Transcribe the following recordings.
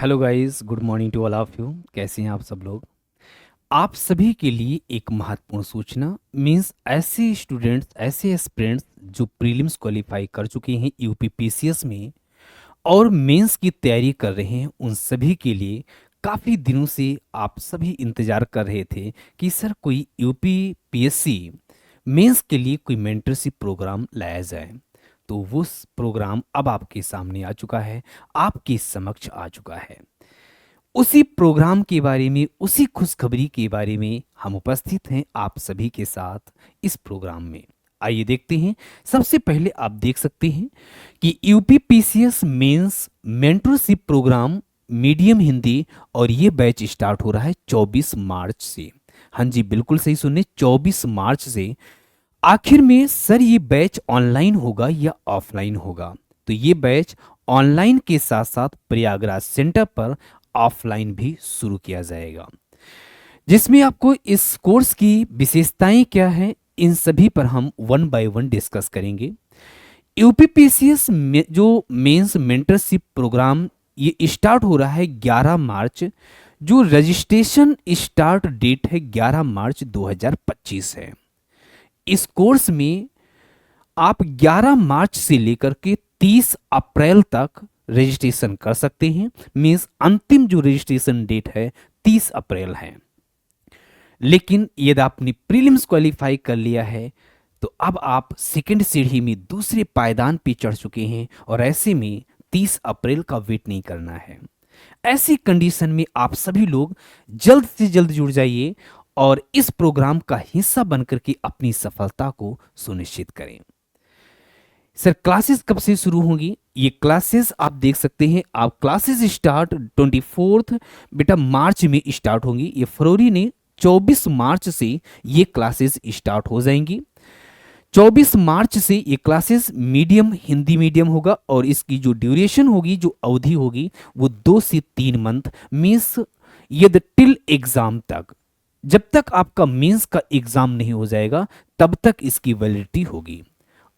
Hello guys, good morning to all of you. कैसे हैं आप सब लोग? आप सभी के लिए एक महत्वपूर्ण सूचना मींस ऐसे स्टूडेंट्स, ऐसे एस्पिरेंट्स जो प्रीलिम्स क्वालिफाई कर चुके हैं यूपीपीसीएस में और मेंस की तैयारी कर रहे हैं, उन सभी के लिए काफ़ी दिनों से आप सभी इंतज़ार कर रहे थे कि सर कोई यूपीपीएससी मेंस के लिए कोई मेंटरशिप प्रोग्राम लाया जाए। तो वो प्रोग्राम अब आपके सामने आ चुका है, आपके समक्ष आ चुका है। उसी प्रोग्राम के बारे में, उसी खुशखबरी के बारे में हम उपस्थित हैं आप सभी के साथ इस प्रोग्राम में। आइए देखते हैं। सबसे पहले आप देख सकते हैं कि UPPCS mains mentorship programme medium Hindi और ये बैच स्टार्ट हो रहा है 24 मार्च से। हाँ जी, बिल्कुल सही सुनने, 24 मार्च से। आखिर में सर ये बैच ऑनलाइन होगा या ऑफलाइन होगा? तो ये बैच ऑनलाइन के साथ साथ प्रयागराज सेंटर पर ऑफलाइन भी शुरू किया जाएगा, जिसमें आपको इस कोर्स की विशेषताएं क्या है, इन सभी पर हम वन बाय वन डिस्कस करेंगे। यूपीपीसीएस में जो मेंस मेंटरशिप प्रोग्राम ये स्टार्ट हो रहा है 11 मार्च। जो रजिस्ट्रेशन स्टार्ट डेट है 11 मार्च 2025 है। इस कोर्स में आप 11 मार्च से लेकर के 30 अप्रैल तक रजिस्ट्रेशन कर सकते हैं। मीन्स अंतिम जो रजिस्ट्रेशन डेट है 30 अप्रैल है। लेकिन यदि आपने प्रीलिम्स क्वालिफाई कर लिया है तो अब आप सेकंड सीढ़ी में दूसरे पायदान पे चढ़ चुके हैं और ऐसे में 30 अप्रैल का वेट नहीं करना है। ऐसी कंडीशन में आप सभी लोग जल्द से जल्द जुड़ जाइए और इस प्रोग्राम का हिस्सा बनकर के अपनी सफलता को सुनिश्चित करें। सर क्लासेस कब से शुरू होंगी? ये क्लासेस आप देख सकते हैं, आप क्लासेस स्टार्ट 24 बेटा मार्च में स्टार्ट होंगी। ये फरवरी ने 24 मार्च से ये क्लासेस स्टार्ट हो जाएंगी। 24 मार्च से ये क्लासेस मीडियम हिंदी मीडियम होगा और इसकी जो ड्यूरेशन होगी, जो अवधि होगी, वो 2 से 3 मंथ मीन्स यदि टिल एग्जाम तक, जब तक आपका मीन्स का एग्जाम नहीं हो जाएगा तब तक इसकी वैलिडिटी होगी।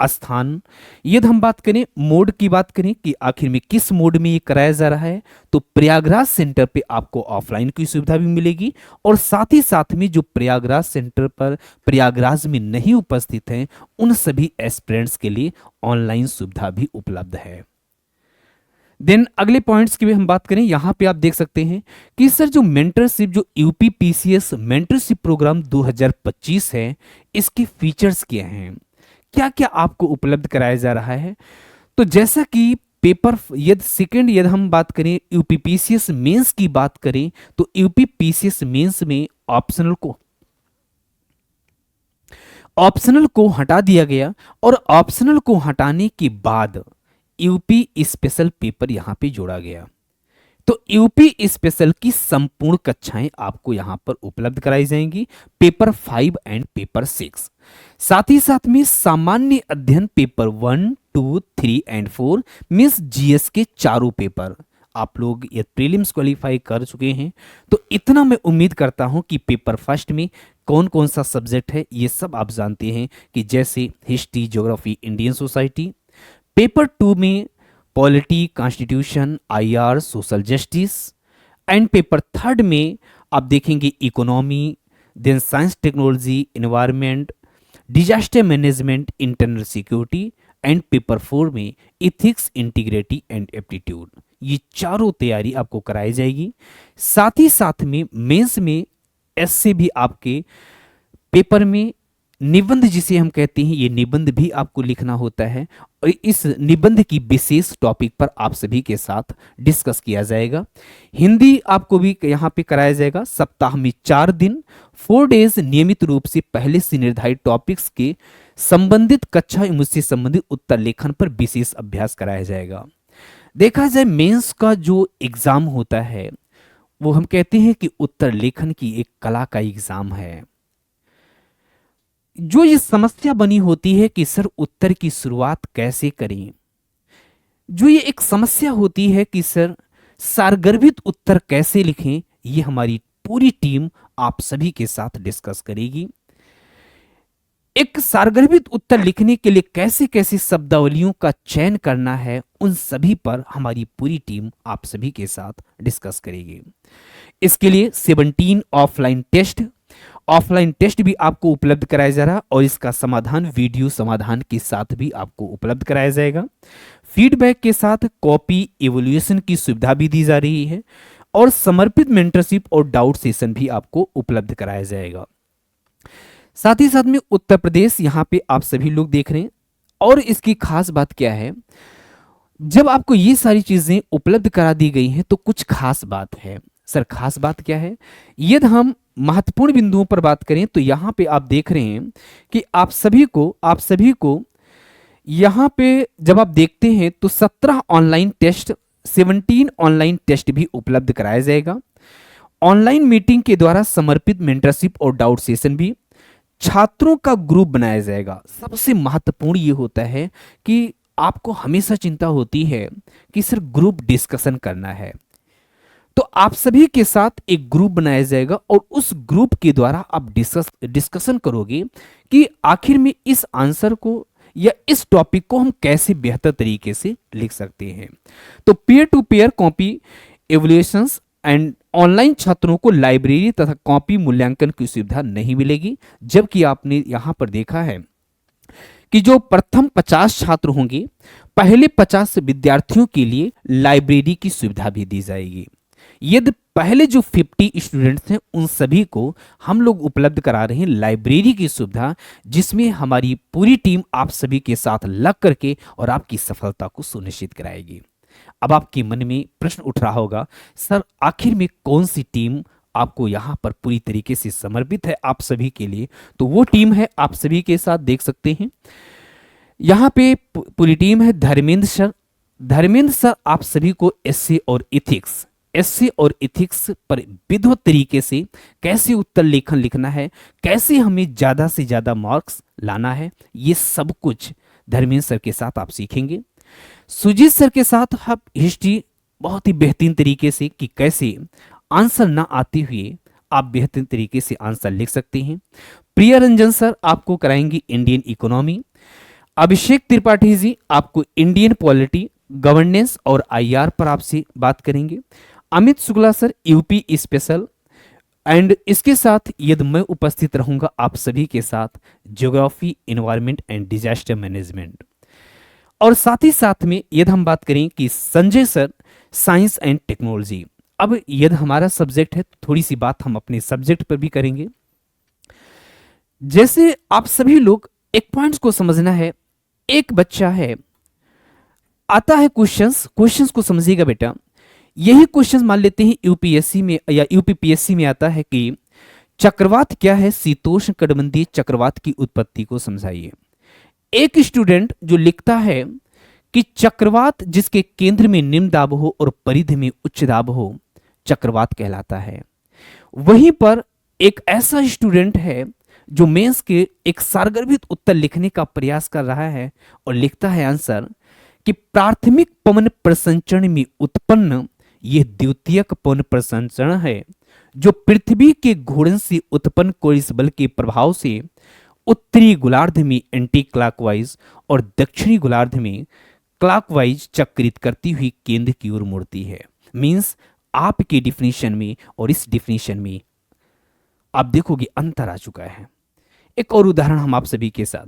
स्थान, यदि हम बात करें मोड की बात करें कि आखिर में किस मोड में ये कराया जा रहा है, तो प्रयागराज सेंटर पे आपको ऑफलाइन की सुविधा भी मिलेगी और साथ ही साथ में जो प्रयागराज सेंटर पर प्रयागराज में नहीं उपस्थित हैं उन सभी एस्पिरेंट्स के लिए ऑनलाइन सुविधा भी उपलब्ध है। देन अगले पॉइंट्स की भी हम बात करें, यहां पे आप देख सकते हैं कि सर जो मेंटरशिप, जो यूपीपीसीएस मेंटरशिप प्रोग्राम 2025 है, इसके फीचर्स क्या हैं, क्या क्या आपको उपलब्ध कराया जा रहा है। तो जैसा कि पेपर यदि सेकंड, यदि हम बात करें यूपीपीसीएस मेंस की बात करें, तो यूपीपीसीएस मेंस में ऑप्शनल को हटा दिया गया और ऑप्शनल को हटाने के बाद यूपी स्पेशल पेपर यहां पे जोड़ा गया। तो यूपी स्पेशल की संपूर्ण कक्षाएं आपको यहां पर उपलब्ध कराई जाएंगी, पेपर 5 एंड पेपर 6। साथ ही साथ में सामान्य अध्ययन पेपर 1, 2, 3 एंड 4 मीन्स जीएस के चारों पेपर। आप लोग ये प्रीलिम्स क्वालिफाई कर चुके हैं तो इतना मैं उम्मीद करता हूं कि पेपर फर्स्ट में कौन कौन सा सब्जेक्ट है ये सब आप जानते हैं, कि जैसे history, geography, Indian society. Paper 2 में polity, constitution, IR, social justice. And paper 3 में आप देखेंगे economy, then science technology, environment, disaster management, internal security. And paper 4 में इथिक्स, इंटीग्रिटी एंड एप्टीट्यूड। ये चारों तैयारी आपको कराई जाएगी। साथ ही साथ में मेंस में ऐसे भी आपके पेपर में निबंध, जिसे हम कहते हैं, ये निबंध भी आपको लिखना होता है और इस निबंध की विशेष टॉपिक पर आप सभी के साथ डिस्कस किया जाएगा। हिंदी आपको भी यहाँ पे कराया जाएगा। सप्ताह में 4 दिन, 4 डेज नियमित रूप से पहले से निर्धारित टॉपिक्स के संबंधित कक्षा एवं उससे संबंधित उत्तर लेखन पर विशेष अभ्यास कराया जाएगा। देखा जाए मेंस का जो एग्जाम होता है वो हम कहते हैं कि उत्तर लेखन की एक कला का एग्जाम है। जो ये समस्या बनी होती है कि सर उत्तर की शुरुआत कैसे करें, जो ये एक समस्या होती है कि सर सारगर्भित उत्तर कैसे लिखें, ये हमारी पूरी टीम आप सभी के साथ डिस्कस करेगी। एक सारगर्भित उत्तर लिखने के लिए कैसे कैसे शब्दावलियों का चयन करना है, उन सभी पर हमारी पूरी टीम आप सभी के साथ डिस्कस करेगी। इसके लिए 17 ऑफलाइन टेस्ट भी आपको उपलब्ध कराया जा रहा और इसका समाधान वीडियो समाधान के साथ भी आपको उपलब्ध कराया जाएगा। फीडबैक के साथ कॉपी इवोल्यूशन की सुविधा भी दी जा रही है और समर्पित मेंटरशिप और डाउट सेशन भी आपको उपलब्ध कराया जाएगा। साथ ही साथ में उत्तर प्रदेश यहां पे आप सभी लोग देख रहे हैं। और इसकी खास बात क्या है, जब आपको ये सारी चीजें उपलब्ध करा दी गई हैं तो कुछ खास बात है। सर खास बात क्या है? यदि हम महत्वपूर्ण बिंदुओं पर बात करें तो यहां पे आप देख रहे हैं कि आप सभी को यहां पे जब आप देखते हैं तो 17 ऑनलाइन टेस्ट, 17 ऑनलाइन टेस्ट भी उपलब्ध कराया जाएगा। ऑनलाइन मीटिंग के द्वारा समर्पित मेंटरशिप और डाउट सेशन भी, छात्रों का ग्रुप बनाया जाएगा। सबसे महत्वपूर्ण ये होता है कि आपको हमेशा चिंता होती है कि सर ग्रुप डिस्कशन करना है, तो आप सभी के साथ एक ग्रुप बनाया जाएगा और उस ग्रुप के द्वारा आप डिस्कशन करोगे कि आखिर में इस आंसर को या इस टॉपिक को हम कैसे बेहतर तरीके से लिख सकते हैं। तो peer to peer copy evaluations and online छात्रों को लाइब्रेरी तथा कॉपी मूल्यांकन की सुविधा नहीं मिलेगी, जबकि आपने यहां पर देखा है कि जो प्रथम 50 छात्र होंगे, पहले 50 विद्यार्थियों के लिए लाइब्रेरी की सुविधा भी दी जाएगी। यदि पहले जो 50 स्टूडेंट्स हैं उन सभी को हम लोग उपलब्ध करा रहे हैं लाइब्रेरी की सुविधा, जिसमें हमारी पूरी टीम आप सभी के साथ लग करके और आपकी सफलता को सुनिश्चित कराएगी। अब आपके मन में प्रश्न उठ रहा होगा, सर आखिर में कौन सी टीम आपको यहां पर पूरी तरीके से समर्पित है आप सभी के लिए? तो वो टीम है, आप सभी के साथ देख सकते हैं यहां पे पूरी टीम है। धर्मेंद्र सर आप सभी को एसए और इथिक्स पर विधिवत तरीके से कैसे उत्तर लेखन लिखना है, कैसे हमें ज्यादा से ज्यादा मार्क्स लाना है, ये सब कुछ धर्मेंद्र सर के साथ आप सीखेंगे। सुजीत सर के साथ आप हिस्ट्री बहुत ही बेहतरीन तरीके से कि कैसे आंसर ना आते हुए आप बेहतरीन तरीके से आंसर लिख सकते हैं। प्रिया रंजन सर आपको कराएंगे इंडियन इकोनॉमी। अभिषेक त्रिपाठी जी आपको इंडियन पॉलिटी, गवर्नेंस और आईआर पर आपसे बात करेंगे। Amit Shukla sir UP special, and इसके साथ यदि मैं उपस्थित रहूंगा आप सभी के साथ geography, environment and disaster management. और साथ ही साथ में यदि हम बात करें कि Sanjay sir science and technology. अब यदि हमारा सब्जेक्ट है तो थोड़ी सी बात हम अपने सब्जेक्ट पर भी करेंगे। जैसे आप सभी लोग एक पॉइंट्स को समझना है, एक बच्चा है आता है क्वेश्चंस को समझिएगा बेटा। यही क्वेश्चंस मान लेते हैं यूपीएससी में या यूपीपीएससी में आता है कि चक्रवात क्या है, शीतोष्ण कटिबंधीय चक्रवात की उत्पत्ति को समझाइए। एक स्टूडेंट जो लिखता है कि चक्रवात जिसके केंद्र में निम्न दाब हो और परिधि में उच्च दाब हो, चक्रवात कहलाता है। वहीं पर एक ऐसा स्टूडेंट है जो मेंस के एक सारगर्भित उत्तर लिखने का प्रयास कर रहा है और लिखता है आंसर कि प्राथमिक पवन प्रसंचरण में उत्पन्न यह द्वितीयक पवन प्रसंचरण है जो पृथ्वी के घूर्णन से उत्पन्न कोरिस बल के प्रभाव से उत्तरी गोलार्ध में एंटी क्लॉकवाइज और दक्षिणी गोलार्ध में क्लॉकवाइज चक्रित करती हुई केंद्र की ओर मुड़ती है। मींस आपके डिफिनीशन में और इस डिफिनीशन में आप देखोगे अंतर आ चुका है। एक और उदाहरण हम आप सभी के साथ,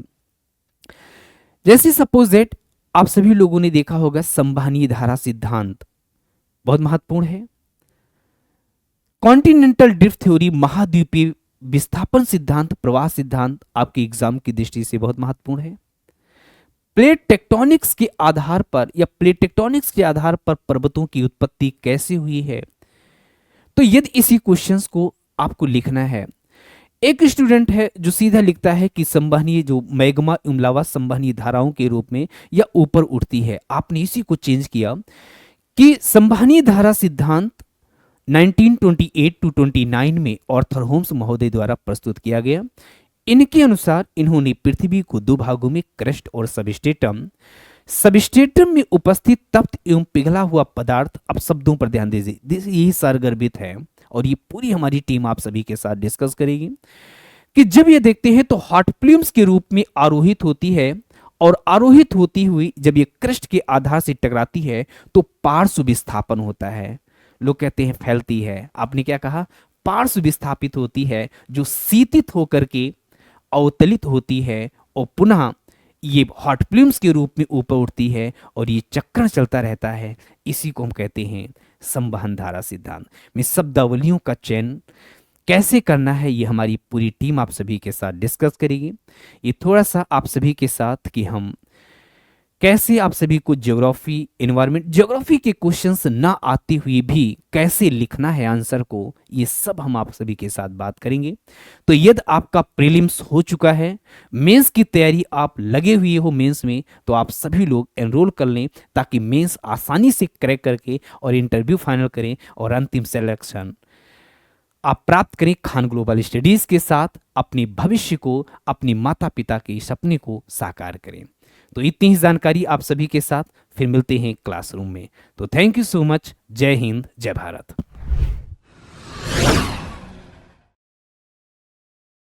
जैसे सपोज दैट आप सभी लोगों ने देखा होगा संवहनीय धारा सिद्धांत बहुत महत्वपूर्ण है। कॉन्टिनेंटल ड्रिफ्ट थ्योरी, महाद्वीपीय विस्थापन सिद्धांत, प्रवाह सिद्धांत आपके एग्जाम की दृष्टि से बहुत महत्वपूर्ण है। प्लेट टेक्टोनिक्स के आधार पर या प्लेट टेक्टोनिक्स के आधार पर पर्वतों की उत्पत्ति कैसे हुई है, तो यदि इसी क्वेश्चंस को आपको लिखना है, एक स्टूडेंट है जो सीधा लिखता है कि संवहनीय जो मैग्मा एवं लावा संवहनीय धाराओं के रूप में या ऊपर उठती है। आपने इसी को चेंज किया कि संवहनीय धारा सिद्धांत 1928 टू 29 में आर्थर होम्स महोदय द्वारा प्रस्तुत किया गया। इनके अनुसार इन्होंने पृथ्वी को दो भागों में क्रस्ट और सबस्ट्रेटम में उपस्थित तप्त एवं पिघला हुआ पदार्थ, अब शब्दों पर ध्यान दीजिए, यही सारगर्भित है और ये पूरी हमारी टीम आप सभी के साथ डिस्कस करेगी कि जब ये देखते हैं तो हॉट प्लूम्स के रूप में आरोहित होती है, और आरोहित होती हुई जब ये क्रस्ट के आधार से टकराती है तो पार्श्व विस्थापन होता है। लोग कहते हैं फैलती है, आपने क्या कहा, पार्श्व विस्थापित होती है, जो शीतित होकर के अवतलित होती है और पुनः ये हॉट प्लूम्स के रूप में ऊपर उठती है और ये चक्र चलता रहता है। इसी को हम कहते हैं संवहन धारा सिद्धांत। में शब्दावलियों का चयन कैसे करना है ये हमारी पूरी टीम आप सभी के साथ डिस्कस करेगी। ये थोड़ा सा आप सभी के साथ कि हम कैसे आप सभी को ज्योग्राफी, एनवायरनमेंट, ज्योग्राफी के क्वेश्चंस ना आते हुए भी कैसे लिखना है आंसर को, ये सब हम आप सभी के साथ बात करेंगे। तो यदि आपका प्रीलिम्स हो चुका है, मेंस की तैयारी आप लगे हुए हो मेंस में, तो आप सभी लोग एनरोल कर लें ताकि मेंस आसानी से क्रैक करके और इंटरव्यू फाइनल करें और अंतिम सिलेक्शन आप प्राप्त करें खान ग्लोबल स्टडीज के साथ। अपने भविष्य को, अपने माता पिता के सपने को साकार करें। तो इतनी ही जानकारी आप सभी के साथ, फिर मिलते हैं क्लासरूम में। तो थैंक यू सो मच। जय हिंद, जय भारत।